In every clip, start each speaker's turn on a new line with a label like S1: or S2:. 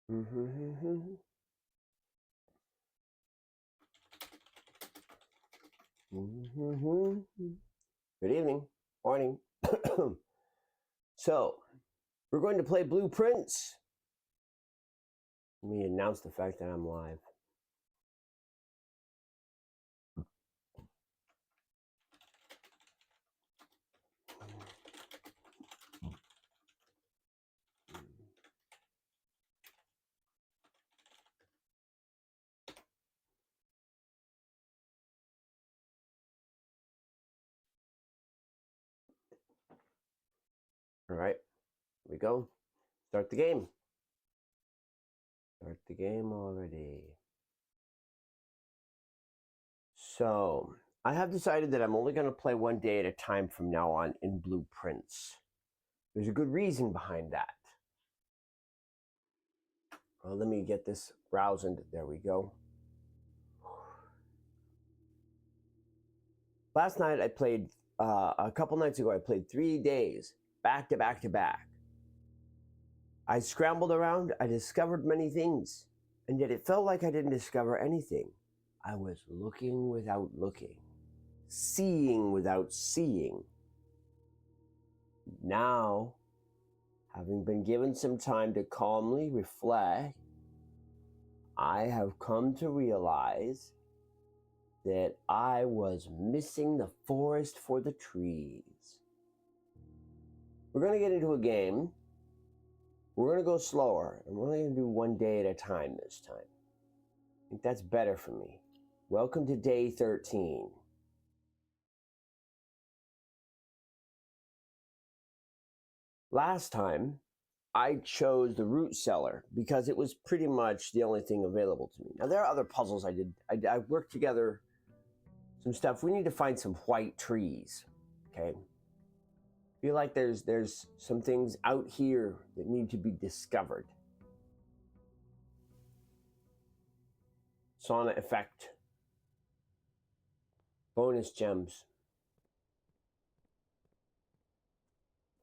S1: Good evening, morning. So, we're going to play Blueprints. Let me announce the fact that I'm live. All right, here we go. Start the game. Start the game already. So, I have decided that I'm only going to play one day at a time from now on in Blueprints. There's a good reason behind that. Well, let me get this browsing. There we go. Last night I played, a couple nights ago, I played 3 days, back to back to back. I scrambled around, I discovered many things, and yet it felt like I didn't discover anything. I was looking without looking, seeing without seeing. Now, having been given some time to calmly reflect, I have come to realize that I was missing the forest for the trees. We're going to get into a game. We're going to go slower, and we're only going to do one day at a time this time. I think that's better for me. Welcome to day 13. Last time, I chose the root cellar because it was pretty much the only thing available to me. Now, there are other puzzles I did. I worked together some stuff. We need to find some white trees, okay? I feel like there's some things out here that need to be discovered. Sauna effect. Bonus gems.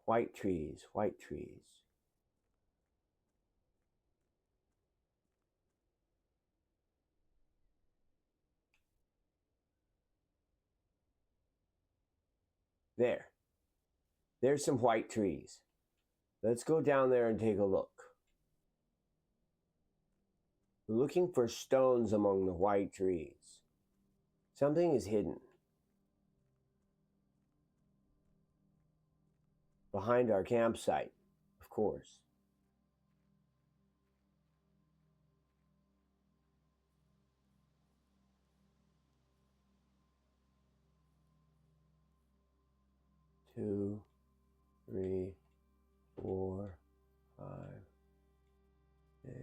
S1: White trees, white trees. There. There's some white trees. Let's go down there and take a look. We're looking for stones among the white trees. Something is hidden. Behind our campsite, of course. Two, 3, 4, 5, 6.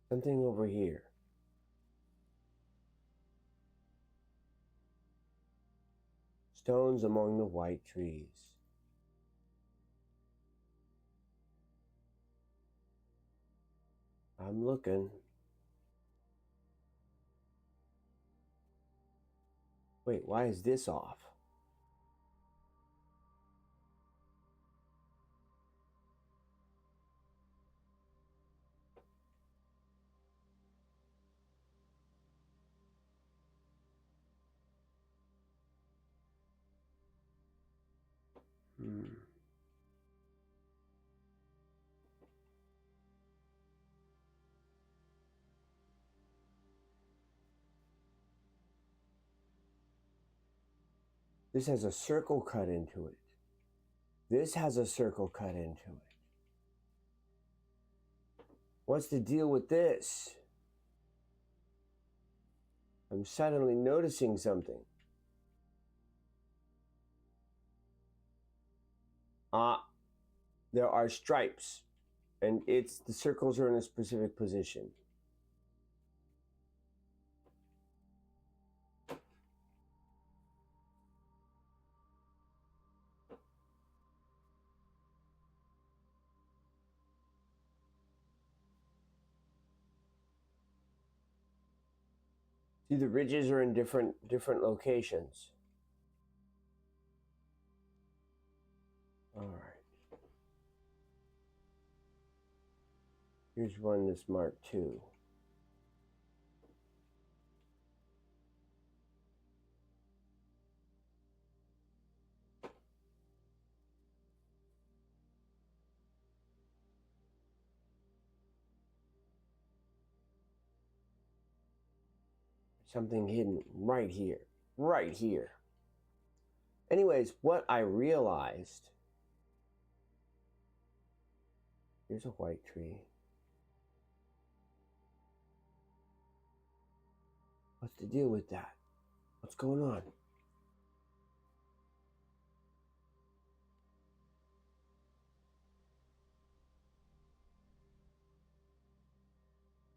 S1: Something over here. Stones among the white trees. I'm looking. Wait, why is this off? This has a circle cut into it. This has a circle cut into it. What's the deal with this? I'm suddenly noticing something. There are stripes, and the circles are in a specific position. See, the ridges are in different locations. All right. Here's one that's marked 2. Something hidden right here. Right here. Anyways, what I realized, here's a white tree. What's the deal with that? What's going on?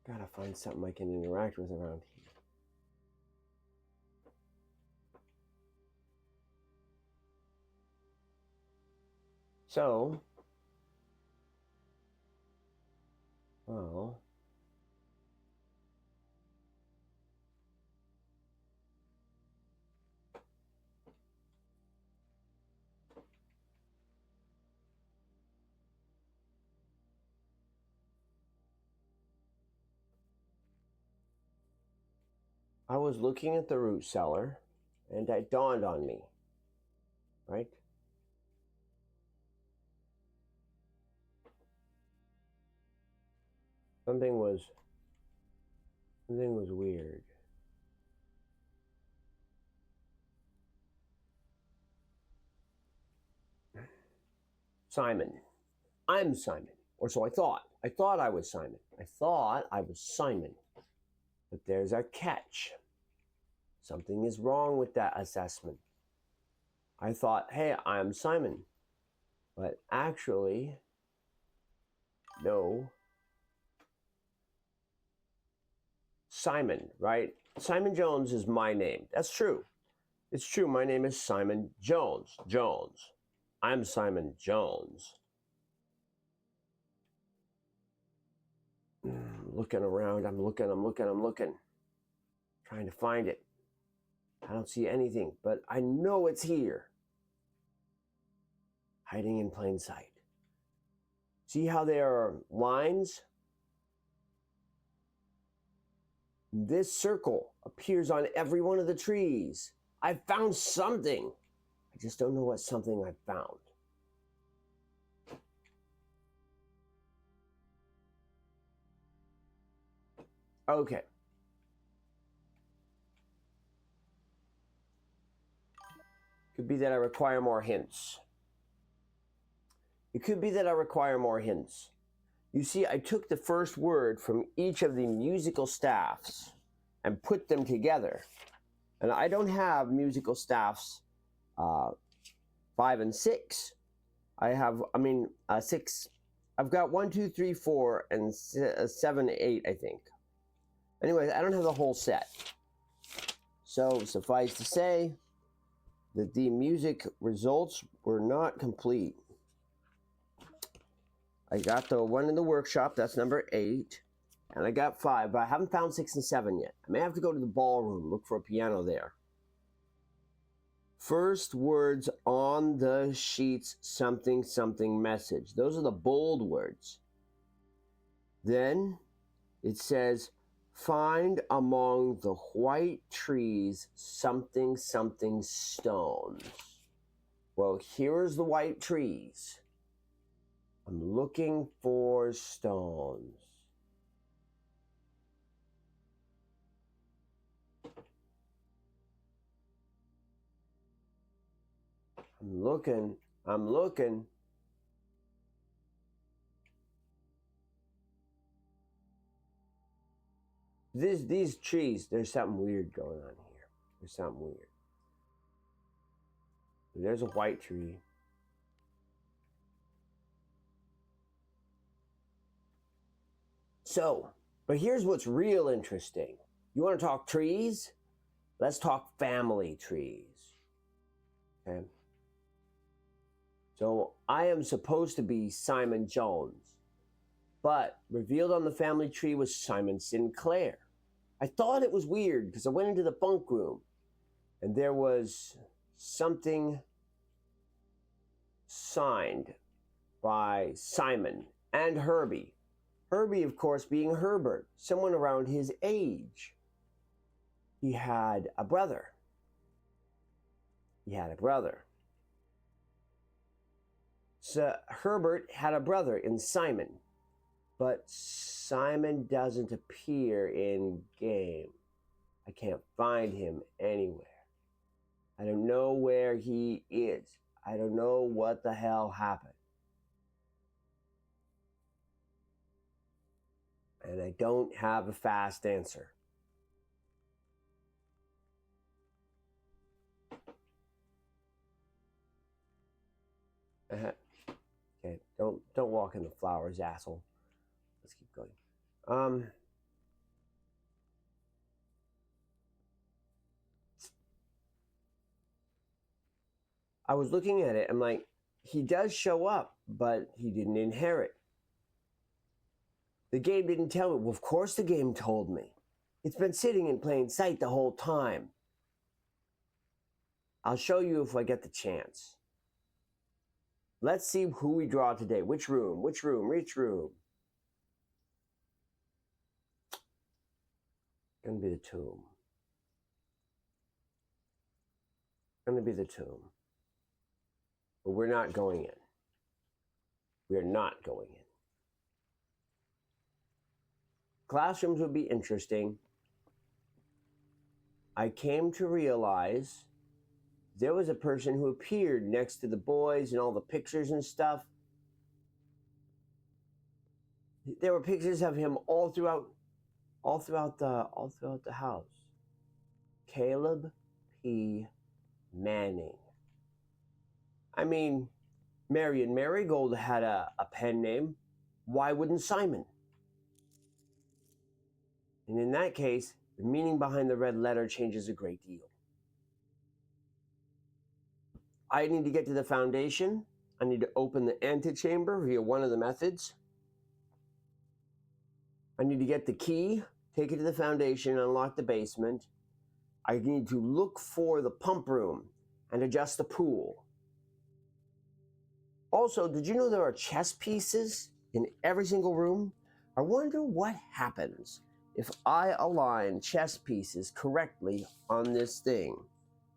S1: Gotta find something I can interact with around here. So, well, I was looking at the root cellar and it dawned on me, right? Something was weird. Simon. I'm Simon. Or so I thought. I thought I was Simon. I thought I was Simon. But there's a catch. Something is wrong with that assessment. I thought, hey, I'm Simon. But actually, no. Simon, right? Simon Jones is my name. That's true. It's true. My name is Simon Jones. Jones. I'm Simon Jones. Looking around. I'm looking. Trying to find it. I don't see anything, but I know it's here. Hiding in plain sight. See how there are lines? This circle appears on every one of the trees. I found something. I just don't know what something I found. Okay. Could be that I require more hints. It could be that I require more hints. You see, I took the first word from each of the musical staffs and put them together. And I don't have musical staffs 5 and 6. I have, 6. I've got 1, 2, 3, 4, and 7, 8, I think. Anyways, I don't have the whole set. So suffice to say that the music results were not complete. I got the one in the workshop, that's number 8. And I got 5, but I haven't found 6 and 7 yet. I may have to go to the ballroom, look for a piano there. First words on the sheets, something, something message. Those are the bold words. Then it says, find among the white trees something, something stones. Well, here's the white trees. I'm looking for stones. I'm looking. These trees, there's something weird going on here. There's something weird. There's a white tree. So, but here's what's real interesting. You want to talk trees? Let's talk family trees. Okay. So I am supposed to be Simon Jones, but revealed on the family tree was Simon Sinclair. I thought it was weird because I went into the bunk room and there was something signed by Simon and Herbie. Herbie, of course, being Herbert, someone around his age. He had a brother. So Herbert had a brother in Simon, but Simon doesn't appear in game. I can't find him anywhere. I don't know where he is. I don't know what the hell happened. And I don't have a fast answer. Okay, don't walk in the flowers, asshole. Let's keep going. I was looking at it. I'm like, he does show up, but he didn't inherit. The game didn't tell me. Well, of course the game told me. It's been sitting in plain sight the whole time. I'll show you if I get the chance. Let's see who we draw today. Which room? Which room? Which room? Gonna be the tomb. Gonna be the tomb. But we're not going in. We're not going in. Classrooms would be interesting. I came to realize there was a person who appeared next to the boys and all the pictures and stuff. There were pictures of him all throughout the house. Caleb P. Manning. I mean, Marion Marigold had a pen name. Why wouldn't Simon? And in that case, the meaning behind the red letter changes a great deal. I need to get to the foundation. I need to open the antechamber via one of the methods. I need to get the key, take it to the foundation, unlock the basement. I need to look for the pump room and adjust the pool. Also, did you know there are chess pieces in every single room? I wonder what happens if I align chess pieces correctly on this thing.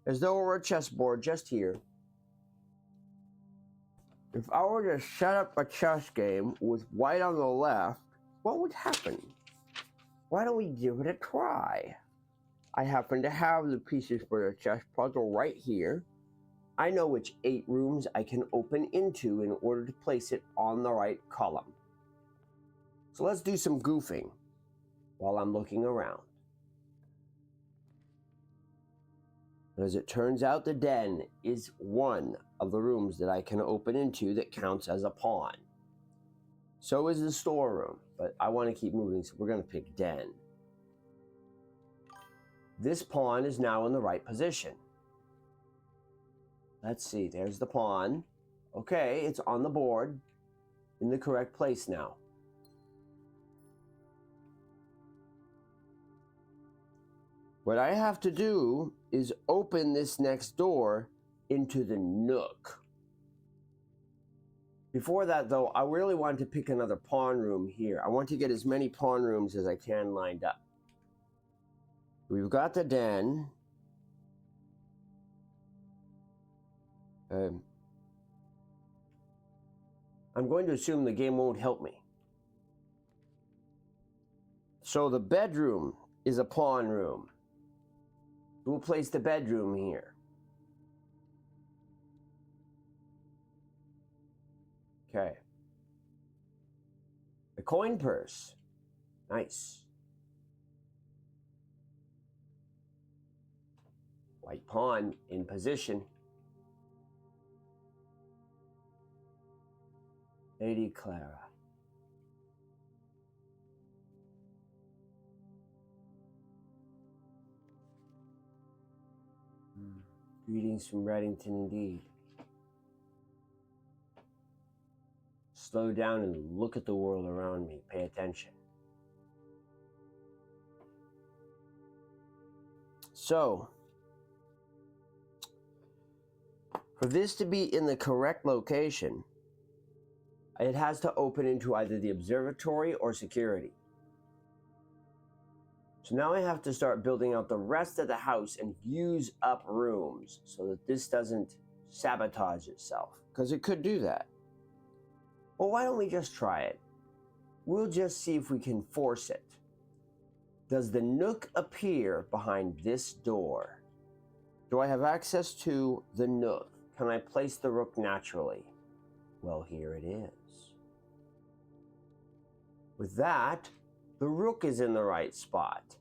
S1: As though it were a chessboard just here. If I were to set up a chess game with white on the left, what would happen? Why don't we give it a try? I happen to have the pieces for the chess puzzle right here. I know which 8 rooms I can open into in order to place it on the right column. So let's do some goofing while I'm looking around. As it turns out, the den is one of the rooms that I can open into that counts as a pawn. So is the storeroom, but I want to keep moving, so we're going to pick den. This pawn is now in the right position. Let's see, there's the pawn. Okay, it's on the board in the correct place now. What I have to do is open this next door into the nook. Before that, though, I really want to pick another pawn room here. I want to get as many pawn rooms as I can lined up. We've got the den. I'm going to assume the game won't help me. So the bedroom is a pawn room. We'll place the bedroom here. Okay. The coin purse. Nice. White pawn in position. Lady Clara. Greetings from Reddington indeed. Slow down and look at the world around me. Pay attention. So, for this to be in the correct location, it has to open into either the observatory or security. So now I have to start building out the rest of the house and use up rooms so that this doesn't sabotage itself, because it could do that. Well, why don't we just try it? We'll just see if we can force it. Does the nook appear behind this door? Do I have access to the nook? Can I place the rook naturally? Well, here it is. With that, the rook is in the right spot.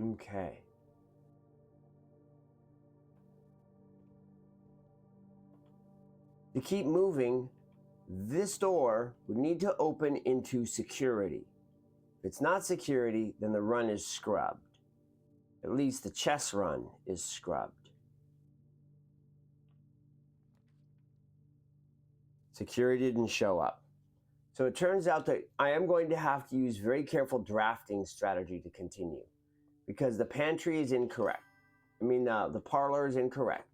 S1: Okay. To keep moving, this door would need to open into security. If it's not security, then the run is scrubbed. At least the chess run is scrubbed. Security didn't show up. So it turns out that I am going to have to use very careful drafting strategy to continue, because the pantry is incorrect. The parlor is incorrect.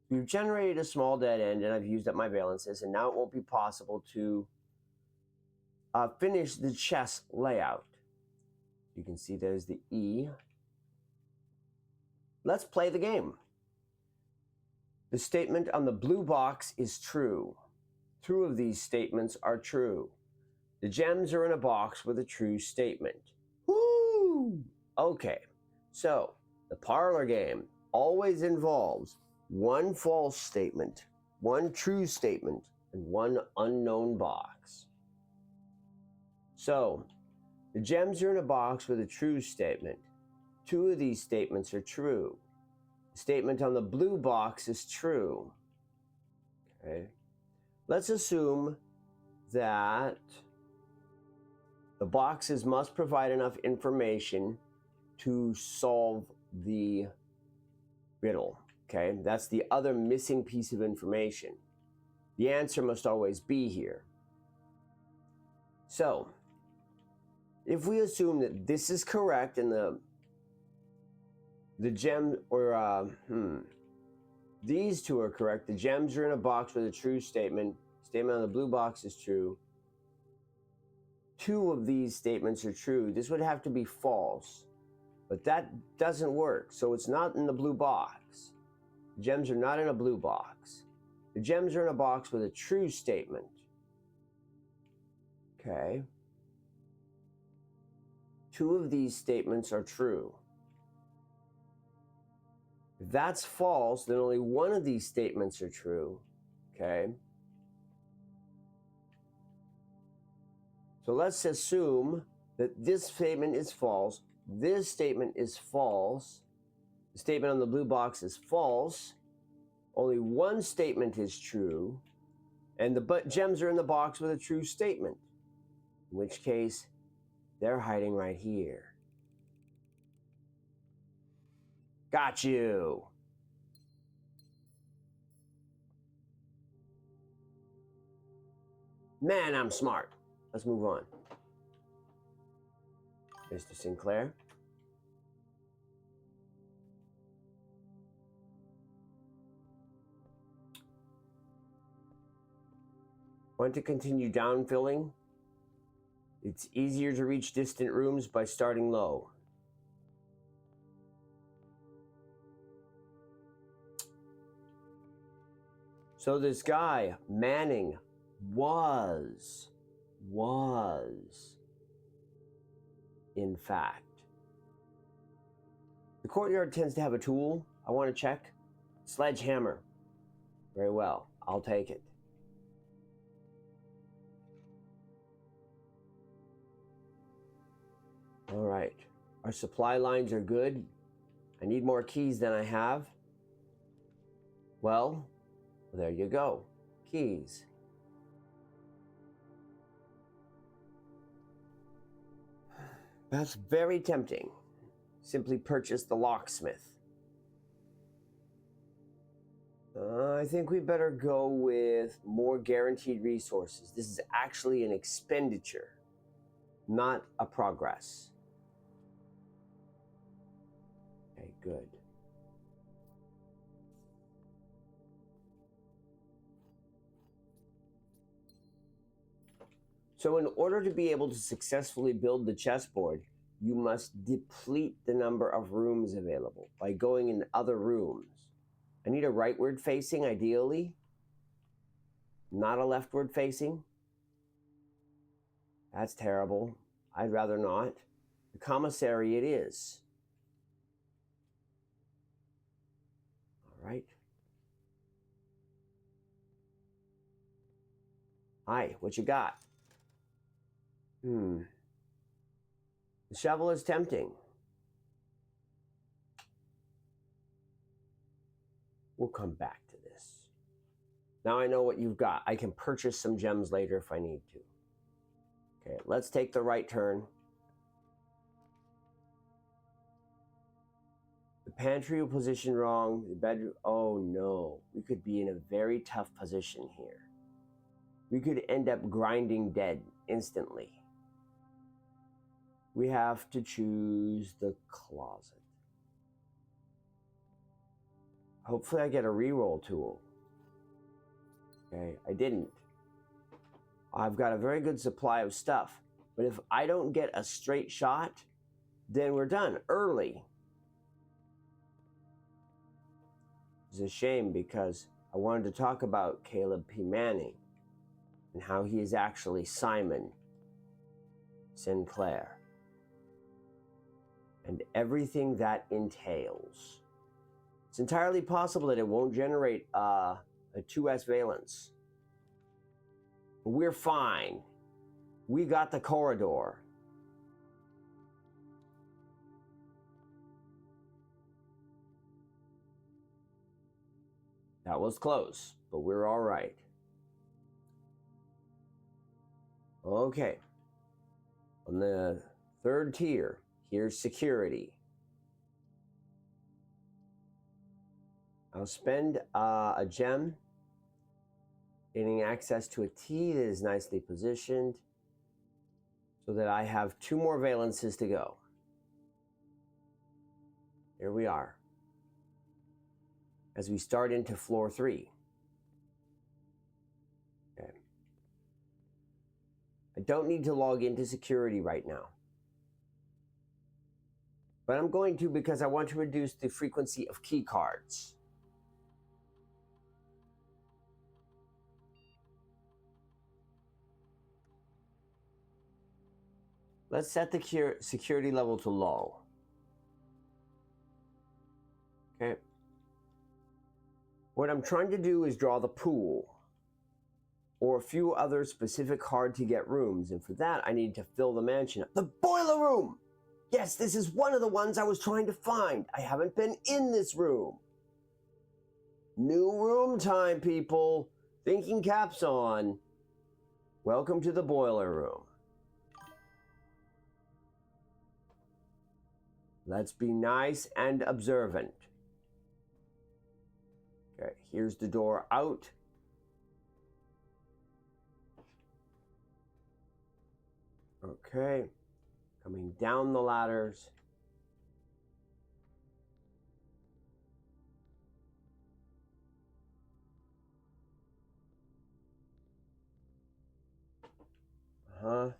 S1: We've generated a small dead end, and I've used up my valences, and now it won't be possible to finish the chess layout. You can see there's the E. Let's play the game. The statement on the blue box is true. Two of these statements are true. The gems are in a box with a true statement. Woo! Okay, so the parlor game always involves one false statement, one true statement, and one unknown box. So, the gems are in a box with a true statement. Two of these statements are true. The statement on the blue box is true. Okay. Let's assume that the boxes must provide enough information to solve the riddle. Okay, that's the other missing piece of information. The answer must always be here. So, if we assume that this is correct and the gem, or these two are correct, the gems are in a box with a true statement. Statement on the blue box is true. Two of these statements are true. This would have to be false, but that doesn't work. So it's not in the blue box. The gems are not in a blue box. The gems are in a box with a true statement. Okay. Two of these statements are true. If that's false, then only one of these statements are true. Okay. So let's assume that this statement is false. This statement is false. The statement on the blue box is false. Only one statement is true. And the gems are in the box with a true statement. In which case, they're hiding right here. Got you. Man, I'm smart. Let's move on. Mr. Sinclair. Want to continue downfilling? It's easier to reach distant rooms by starting low. So this guy, Manning, was, in fact. The courtyard tends to have a tool. I want to check. Sledgehammer. Very well. I'll take it. All right. Our supply lines are good. I need more keys than I have. Well, there you go. Keys. That's very tempting. Simply purchase the locksmith. I think we better go with more guaranteed resources. This is actually an expenditure. not a progress. Okay, good. So in order to be able to successfully build the chessboard, you must deplete the number of rooms available by going in other rooms. I need a rightward facing, ideally, not a leftward facing. That's terrible. I'd rather not. The commissary it is. All right. Hi, what you got? The shovel is tempting. We'll come back to this. Now I know what you've got. I can purchase some gems later if I need to. Okay, let's take the right turn. The pantry will position wrong. The bedroom. Oh no, we could be in a very tough position here. We could end up grinding dead instantly. We have to choose the closet. Hopefully I get a reroll tool. Okay, I didn't. I've got a very good supply of stuff, but if I don't get a straight shot, then we're done early. It's a shame because I wanted to talk about Caleb P. Manning and how he is actually Simon Sinclair and everything that entails. It's entirely possible that it won't generate a 2S valence. But we're fine. We got the corridor. That was close, but we're all right. Okay. On the third tier, here's security. I'll spend a gem gaining access to a T that is nicely positioned so that I have 2 more valences to go. Here we are. As we start into floor 3. Okay. I don't need to log into security right now. But I'm going to because I want to reduce the frequency of key cards. Let's set the security level to low. Okay. What I'm trying to do is draw the pool or a few other specific hard to get rooms, and for that I need to fill the mansion up. The boiler room! Yes, this is one of the ones I was trying to find. I haven't been in this room. New room time, people. Thinking caps on. Welcome to the boiler room. Let's be nice and observant. Okay, here's the door out. Okay, coming down the ladders. Uh-huh.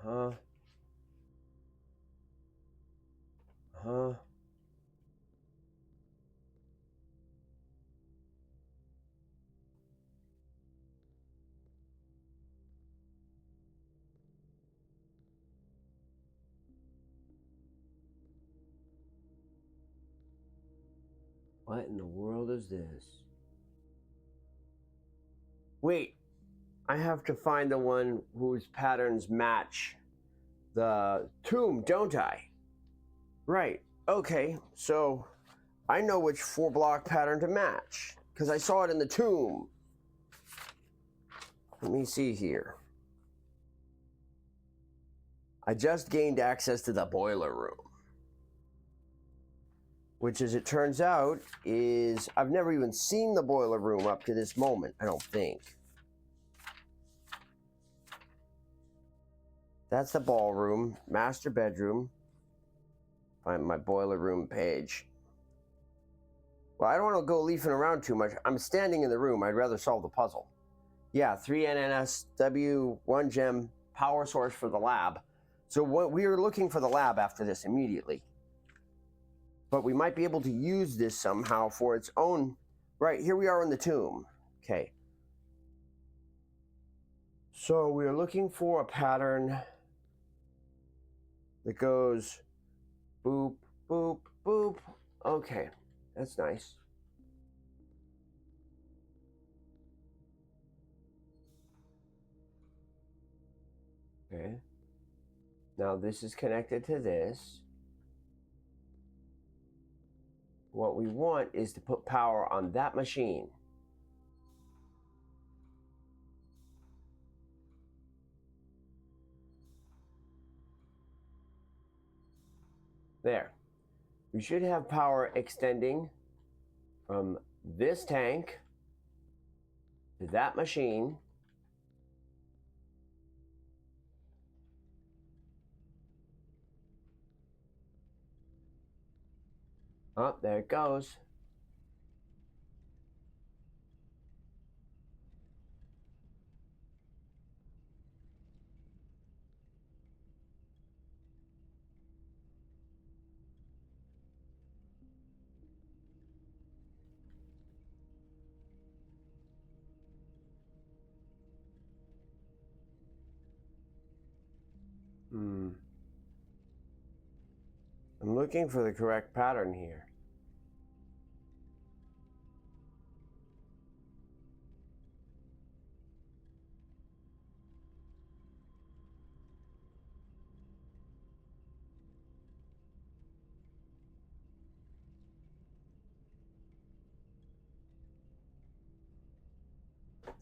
S1: Uh-huh. Uh-huh. What in the world is this? Wait, I have to find the one whose patterns match the tomb, don't I? Right. Okay, so I know which 4-block pattern to match because I saw it in the tomb. Let me see here. I just gained access to the boiler room, which, as it turns out, is... I've never even seen the boiler room up to this moment, I don't think. That's the ballroom, master bedroom. Find my boiler room page. Well, I don't want to go leafing around too much. I'm standing in the room. I'd rather solve the puzzle. Yeah, 3 NNSW, 1 gem, power source for the lab. So we are looking for the lab after this immediately. But we might be able to use this somehow for its own. Right, here we are in the tomb. Okay. So we are looking for a pattern that goes boop, boop, boop. Okay, that's nice. Okay. Now this is connected to this. What we want is to put power on that machine. There. We should have power extending from this tank to that machine. Oh, there it goes. I'm looking for the correct pattern here.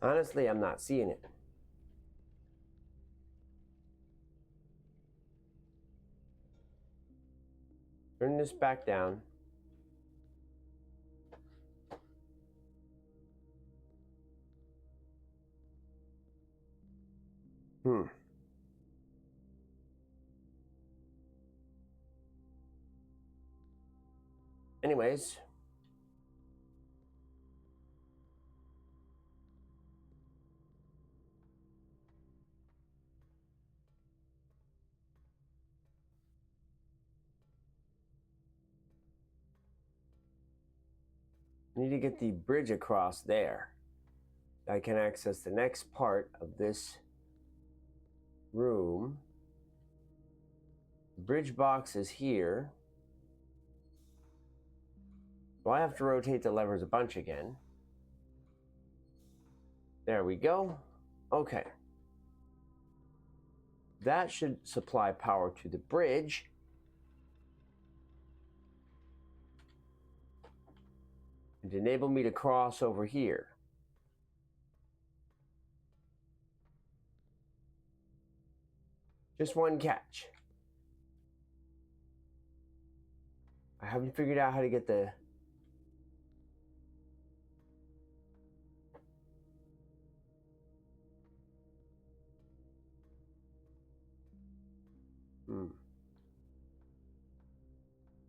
S1: Honestly, I'm not seeing it. Turn this back down. Anyways. I need to get the bridge across there. I can access the next part of this room. The bridge box is here. So I have to rotate the levers a bunch again. There we go. Okay. That should supply power to the bridge. And enable me to cross over here. Just one catch. I haven't figured out how to get the...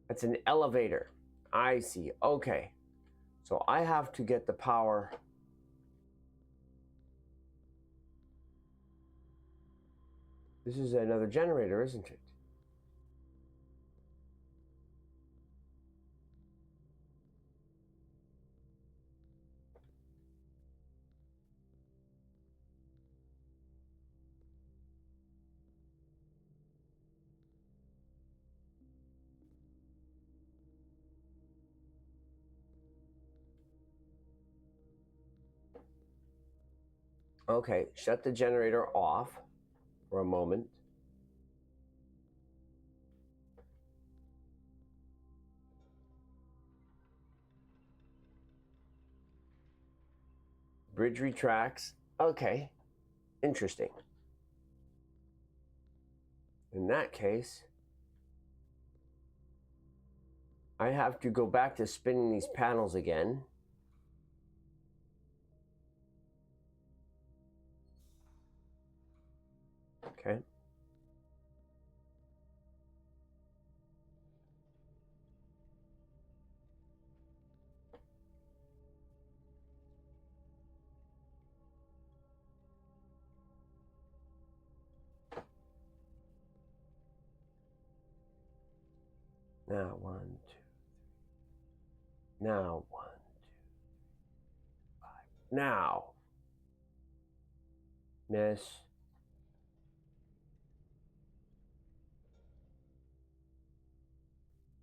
S1: That's an elevator. I see. Okay. So I have to get the power. This is another generator, isn't it? Okay, shut the generator off for a moment. Bridge retracts. Okay, interesting. In that case, I have to go back to spinning these panels again. Okay. Now 1, 2. Now 1, 2, 5. Now. Miss.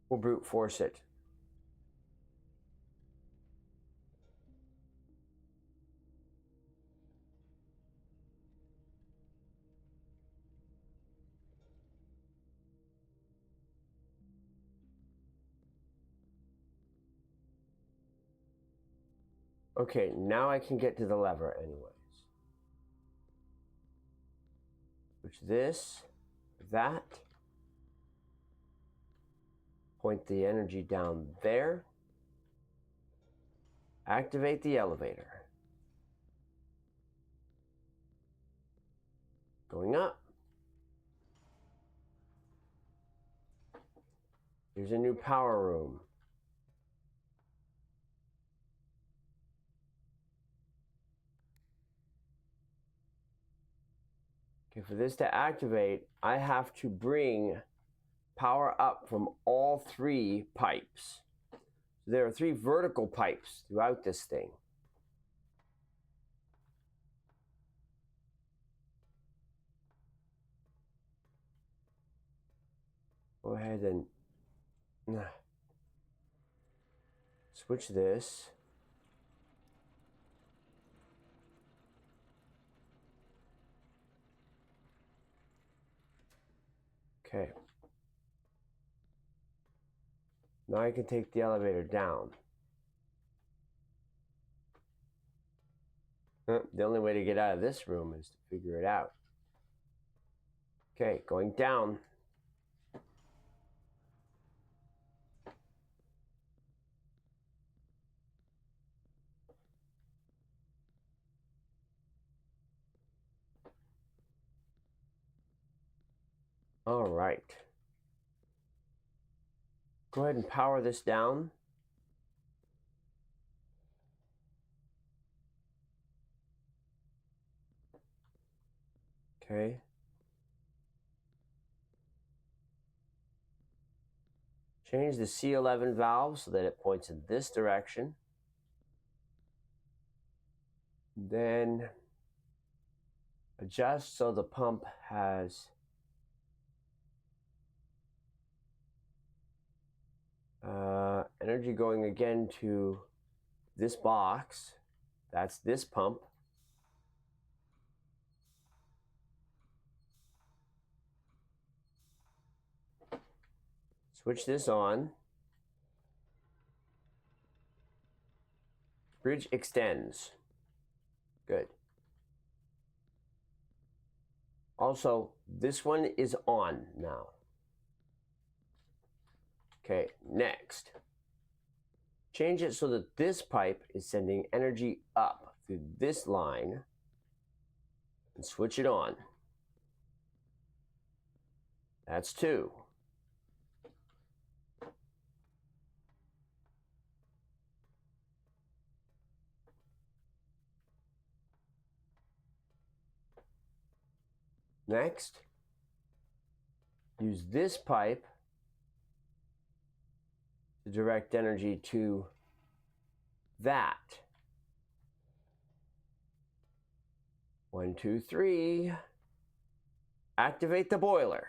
S1: We'll brute force it. Okay, now I can get to the lever anyways. Switch this, that. Point the energy down there. Activate the elevator. Going up. Here's a new power room. Okay, for this to activate, I have to bring power up from all 3 pipes. So there are 3 vertical pipes throughout this thing. Go ahead and switch this. Okay. Now I can take the elevator down. The only way to get out of this room is to figure it out. Okay, going down. All right. Go ahead and power this down. Okay. Change the C11 valve so that it points in this direction. Then adjust so the pump has energy going again to this box. That's this pump. Switch this on. Bridge extends. Good. Also, this one is on now. Okay, next. Change it so that this pipe is sending energy up through this line and switch it on. That's 2. Next, use this pipe to direct energy to that. 1, 2, 3. Activate the boiler.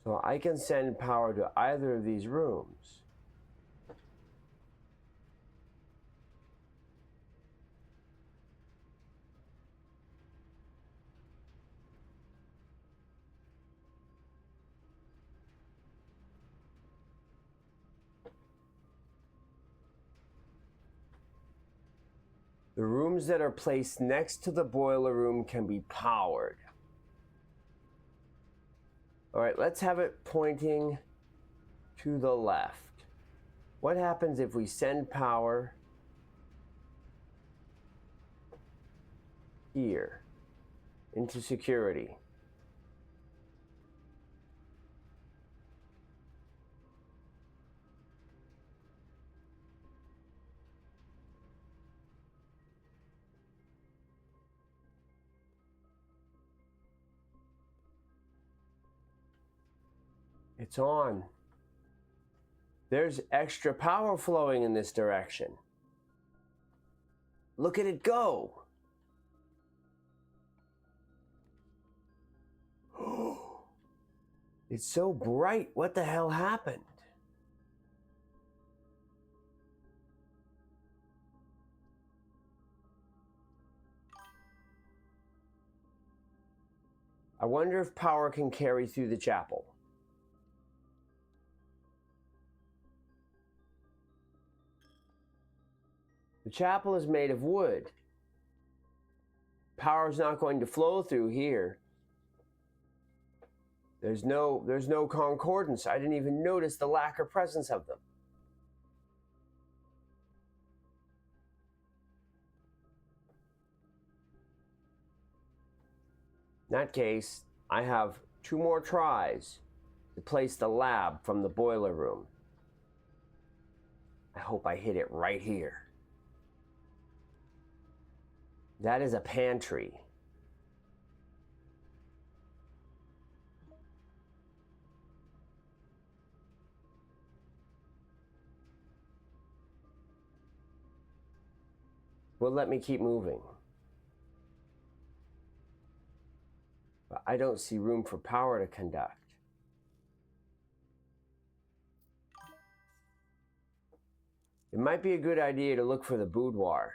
S1: So I can send power to either of these rooms. The rooms that are placed next to the boiler room can be powered. All right, let's have it pointing to the left. What happens if we send power here into security. It's on. There's extra power flowing in this direction. Look at it go. It's so bright. What the hell happened? I wonder if power can carry through the chapel. The chapel is made of wood. Power is not going to flow through here. There's no concordance. I didn't even notice the lack of presence of them. In that case, I have 2 more tries to place the lab from the boiler room. I hope I hit it right here. That is a pantry. Well, let me keep moving. But I don't see room for power to conduct. It might be a good idea to look for the boudoir.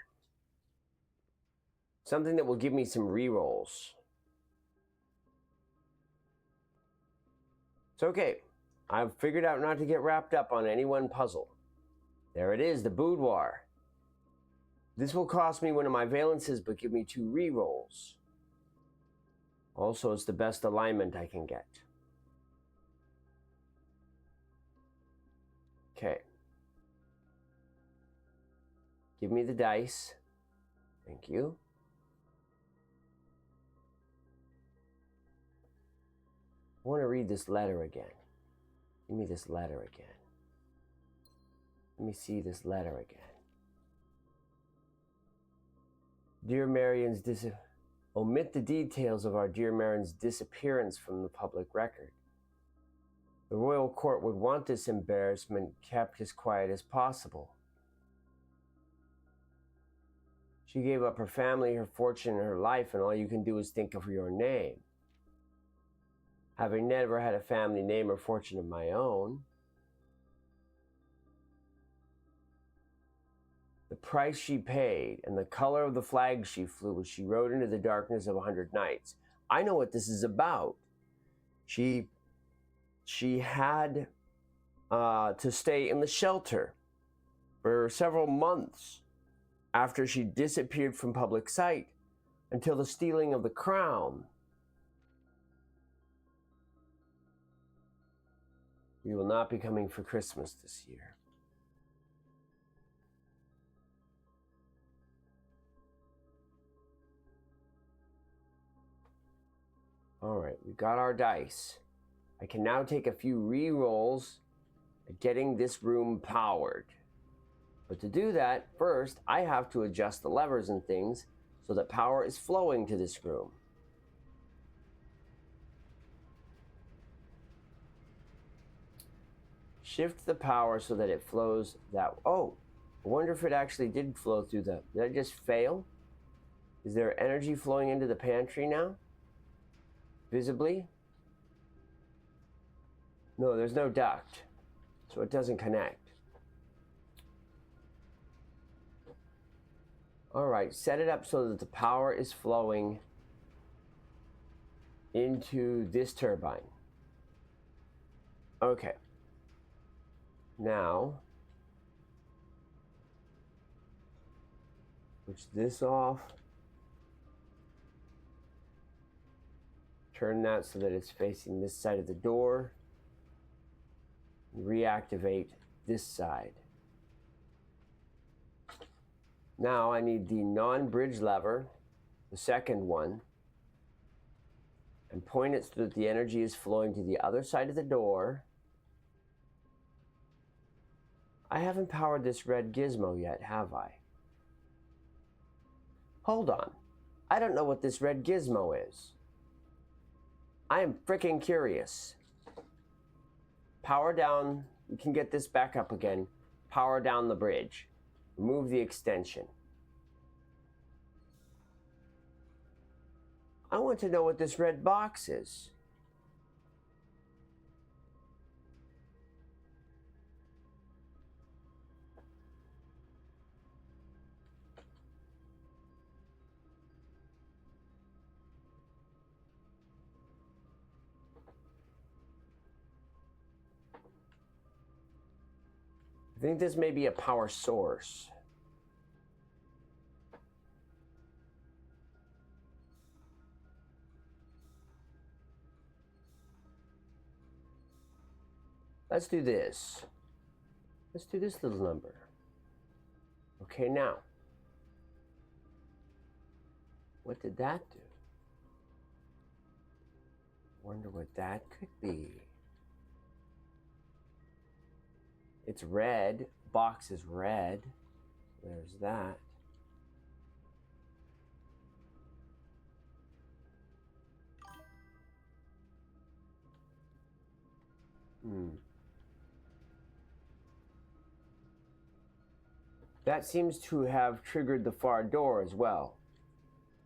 S1: Something that will give me some rerolls. It's okay. I've figured out not to get wrapped up on any one puzzle. There it is, the boudoir. This will cost me one of my valences, but give me 2 rerolls. Also, it's the best alignment I can get. Okay. Give me the dice. Thank you. I want to read this letter again. Give me this letter again. Let me see this letter again. Dear Marion's omit the details of our dear Marion's disappearance from the public record. The royal court would want this embarrassment kept as quiet as possible. She gave up her family, her fortune, and her life, and all you can do is think of your name. Having never had a family name or fortune of my own, the price she paid and the color of the flag she flew as she rode into the darkness of 100 nights. I know what this is about. She had to stay in the shelter for several months after she disappeared from public sight until the stealing of the crown. We will not be coming for Christmas this year. All right, we got our dice. I can now take a few re-rolls at getting this room powered. But to do that, first, I have to adjust the levers and things so that power is flowing to this room. Shift the power so that it flows that... Oh, I wonder if it actually did flow through the... Did I just fail? Is there energy flowing into the pantry now? Visibly? No, there's no duct, so it doesn't connect. All right, set it up so that the power is flowing into this turbine. Okay. Now, switch this off. Turn that so that it's facing this side of the door. Reactivate this side. Now I need the non-bridge lever the second one and point it so that the energy is flowing to the other side of the door. I haven't powered this red gizmo yet, have I? Hold on. I don't know what this red gizmo is. I am freaking curious. Power down. We can get this back up again. Power down the bridge. Remove the extension. I want to know what this red box is. I think this may be a power source. Let's do this. Let's do this little number. Okay, now. What did that do? Wonder what that could be. It's red. Box is red. There's that. That seems to have triggered the far door as well.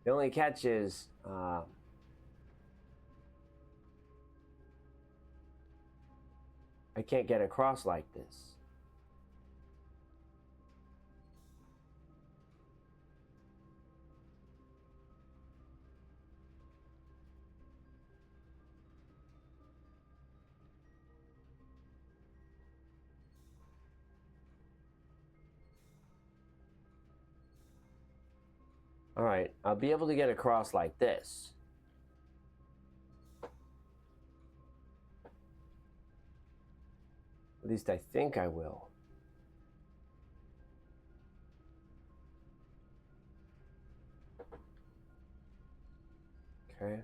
S1: The only catch is I can't get across like this. All right, I'll be able to get across like this. At least I think I will. Okay.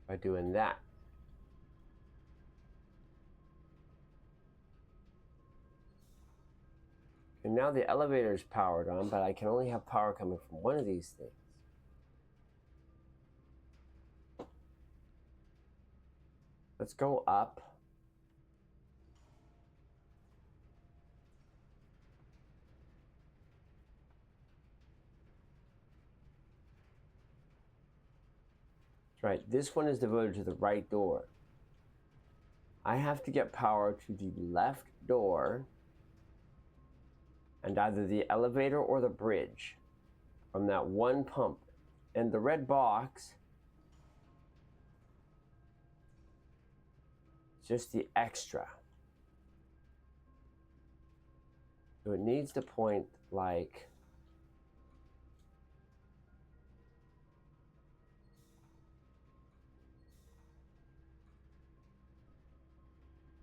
S1: By doing that. And now the elevator is powered on, but I can only have power coming from one of these things. Let's go up. That's right, this one is devoted to the right door. I have to get power to the left door and either the elevator or the bridge from that one pump. And the red box is just the extra. So it needs to point like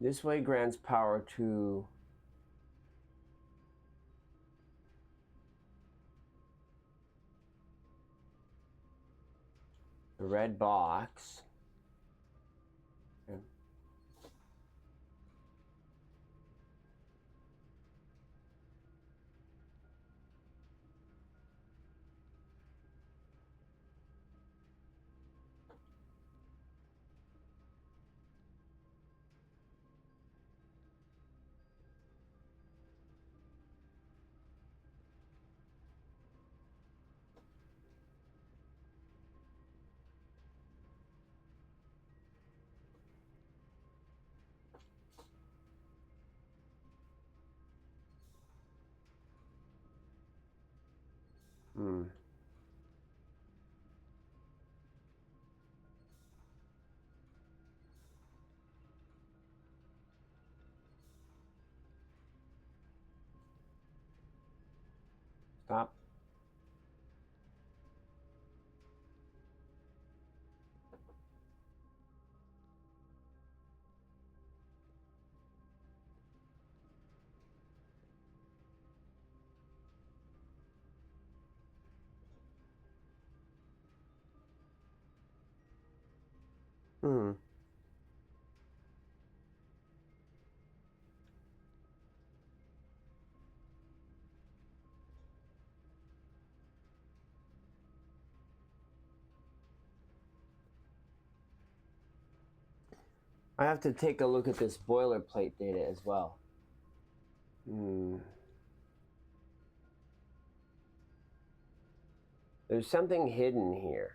S1: this way grants power to the red box. Okay. Stop. Hmm. I have to take a look at this boilerplate data as well. There's something hidden here.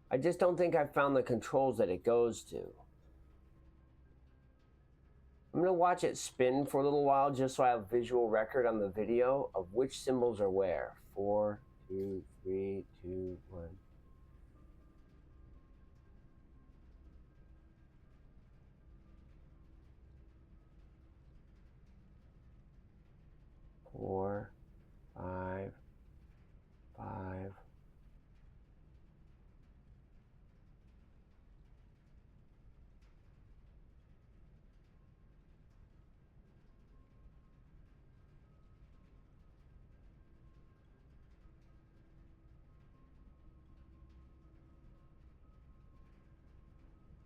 S1: I just don't think I've found the controls that it goes to. I'm going to watch it spin for a little while just so I have visual record on the video of which symbols are where. 4, 2, 3, 2, 1. 4, 5, 5.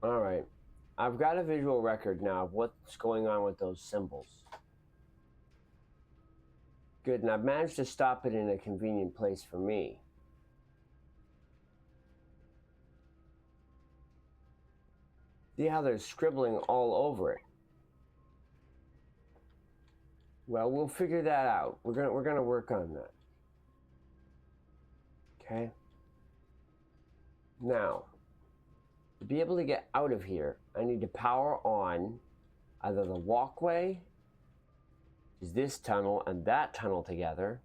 S1: All right. I've got a visual record now of what's going on with those symbols. Good, and I've managed to stop it in a convenient place for me. See how they're scribbling all over it? Well, we'll figure that out. We're gonna work on that. Okay. Now, to be able to get out of here, I need to power on either the walkway, which is this tunnel, and that tunnel together,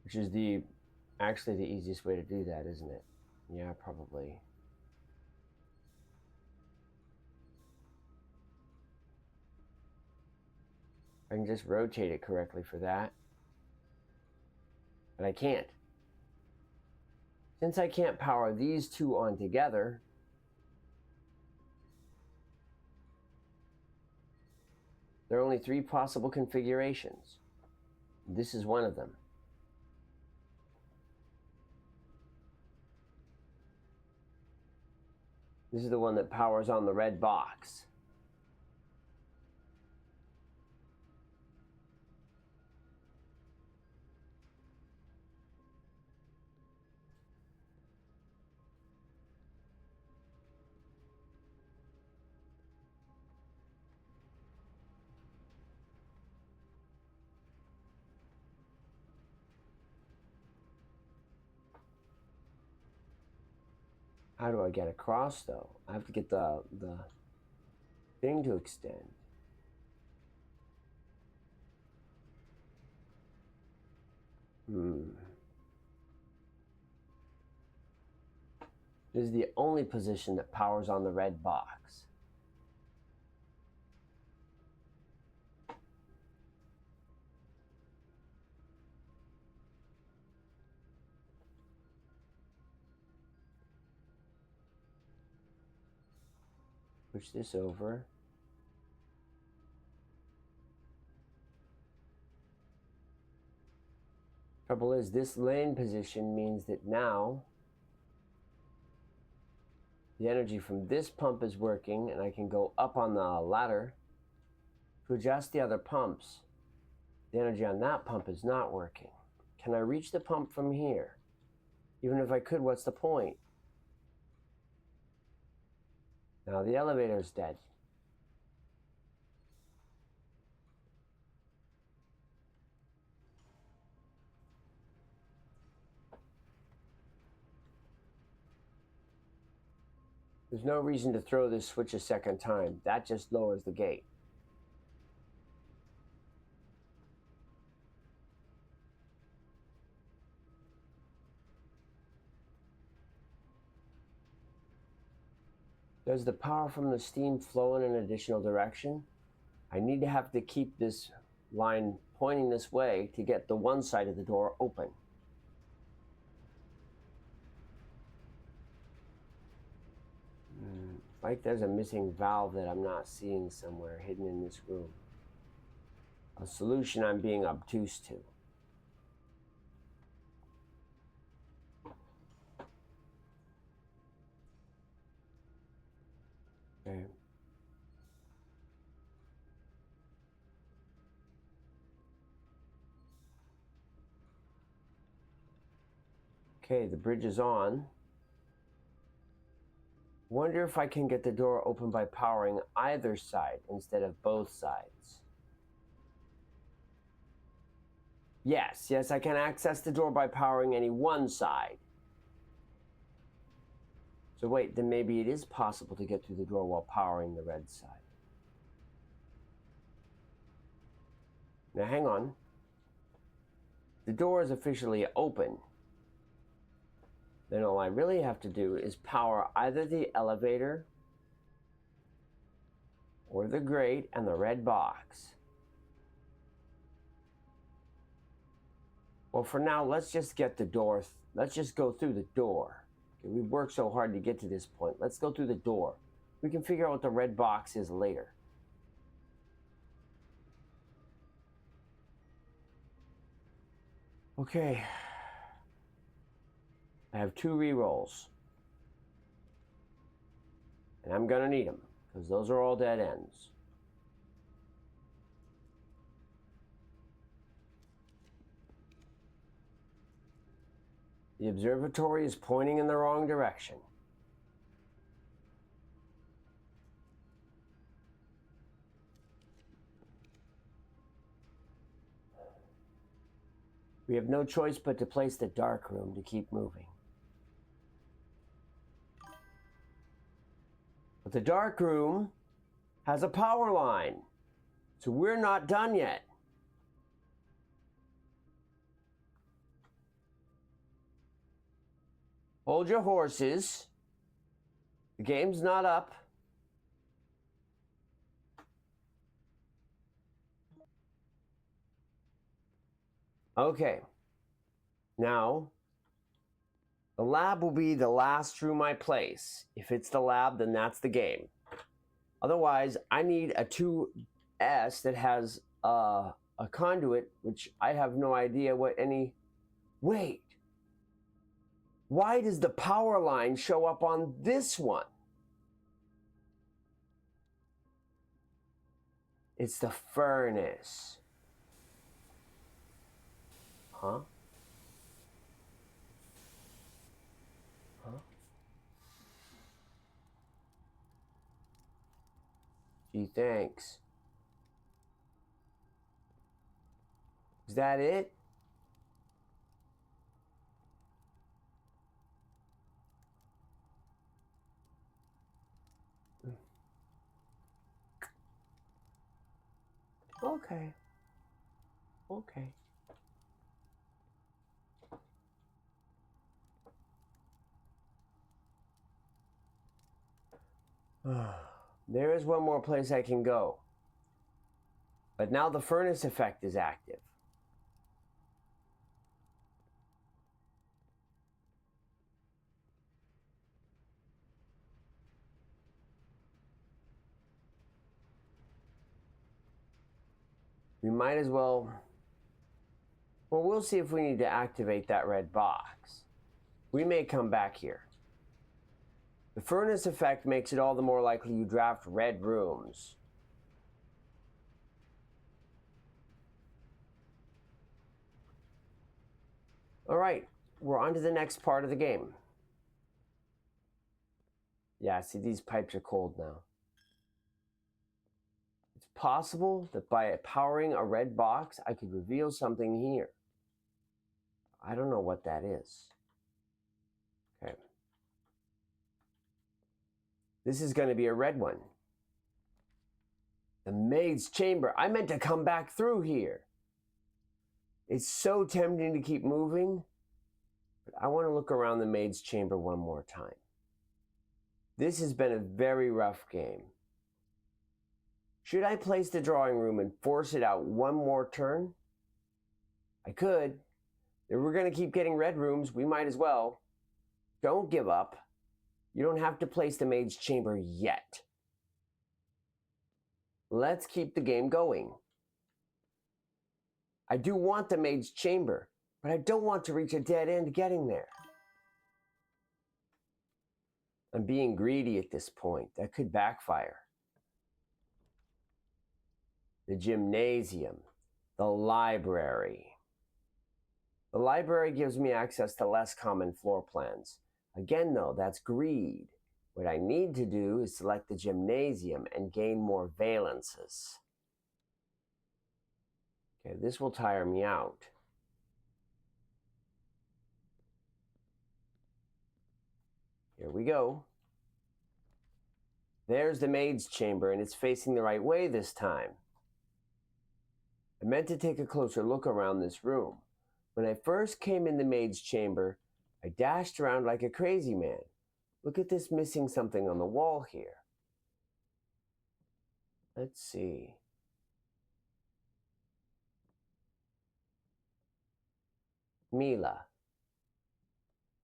S1: which is actually the easiest way to do that, isn't it? Yeah, probably. I can just rotate it correctly for that. But I can't. Since I can't power these two on together, there are only 3 possible configurations. This is one of them. This is the one that powers on the red box. How do I get across, though? I have to get the thing to extend. This is the only position that powers on the red box. Push this over. Trouble is, this lane position means that now the energy from this pump is working, and I can go up on the ladder to adjust the other pumps. The energy on that pump is not working. Can I reach the pump from here? Even if I could, what's the point? Now the elevator's dead. There's no reason to throw this switch a second time. That just lowers the gate. Does the power from the steam flow in an additional direction? I need to have to keep this line pointing this way to get the one side of the door open. Like there's a missing valve that I'm not seeing somewhere hidden in this room. A solution I'm being obtuse to. Okay, the bridge is on. Wonder if I can get the door open by powering either side instead of both sides. Yes, I can access the door by powering any one side. So wait, then maybe it is possible to get through the door while powering the red side. Now hang on. The door is officially open. Then all I really have to do is power either the elevator or the grate and the red box. Well, for now, let's just get the door. Let's just go through the door. Okay, we've worked so hard to get to this point. Let's go through the door. We can figure out what the red box is later. Okay. I have 2 rerolls. And I'm gonna need them, because those are all dead ends. The observatory is pointing in the wrong direction. We have no choice but to place the dark room to keep moving. But the dark room has a power line, so we're not done yet. Hold your horses. The game's not up. Okay. Now, the lab will be the last room I place. If it's the lab, then that's the game. Otherwise, I need a 2S that has a conduit, which I have no idea what any... Wait. Why does the power line show up on this one? It's the furnace. Huh? Huh? Gee, thanks. Is that it? Okay. Okay. There is one more place I can go. But now the furnace effect is active. We might as well... Well, we'll see if we need to activate that red box. We may come back here. The furnace effect makes it all the more likely you draft red rooms. Alright, we're on to the next part of the game. Yeah, see, these pipes are cold now. It's possible that by powering a red box, I could reveal something here. I don't know what that is. Okay. This is going to be a red one. The maid's chamber. I meant to come back through here. It's so tempting to keep moving, but I want to look around the maid's chamber one more time. This has been a very rough game. Should I place the drawing room and force it out one more turn? I could. If we're going to keep getting red rooms, we might as well. Don't give up. You don't have to place the maid's chamber yet. Let's keep the game going. I do want the maid's chamber, but I don't want to reach a dead end getting there. I'm being greedy at this point. That could backfire. The gymnasium, the library. The library gives me access to less common floor plans. Again, though, that's greed. What I need to do is select the gymnasium and gain more valences. Okay, this will tire me out. Here we go. There's the maid's chamber, and it's facing the right way this time. I meant to take a closer look around this room. When I first came in the maid's chamber, I dashed around like a crazy man. Look at this missing something on the wall here. Let's see. Mila.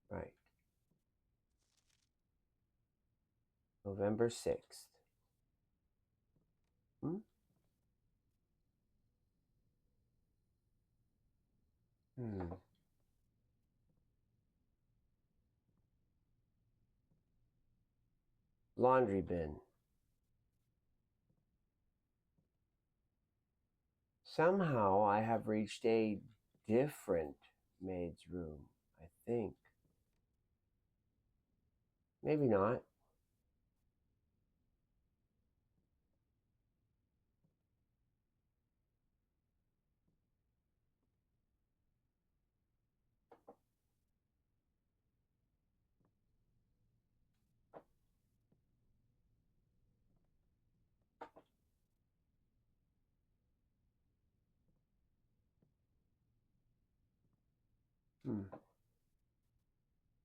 S1: Right. November 6th. Hmm? Laundry bin. Somehow I have reached a different maid's room, I think. Maybe not.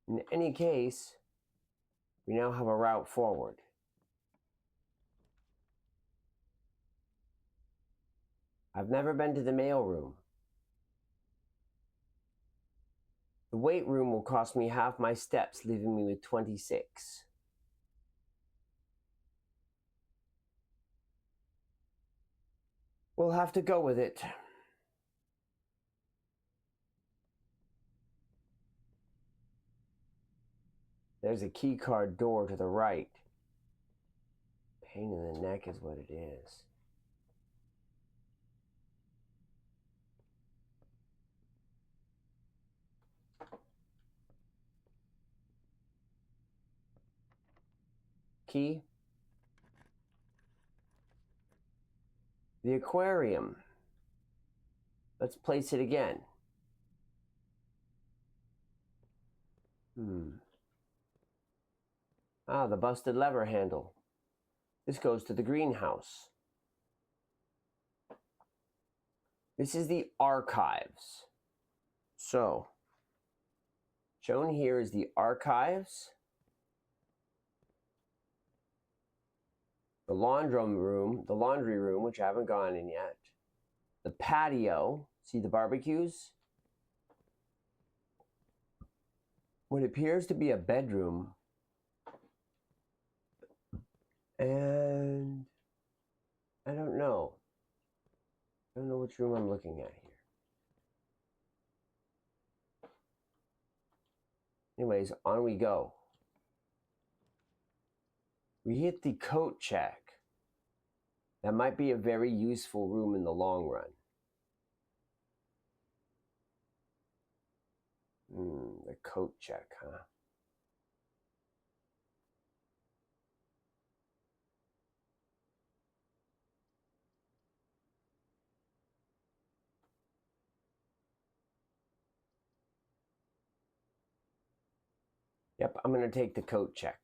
S1: In any case, we now have a route forward. I've never been to the mailroom. The weight room will cost me half my steps, leaving me with 26. We'll have to go with it. There's a keycard door to the right. Pain in the neck is what it is. Key? The aquarium. Let's place it again. Ah, the busted lever handle. This goes to the greenhouse. This is the archives. So, shown here is the archives, the laundry room, which I haven't gone in yet, the patio, see the barbecues? What appears to be a bedroom, and I don't know. I don't know which room I'm looking at here. Anyways, on we go. We hit the coat check. That might be a very useful room in the long run. The coat check, huh? Yep, I'm going to take the coat check.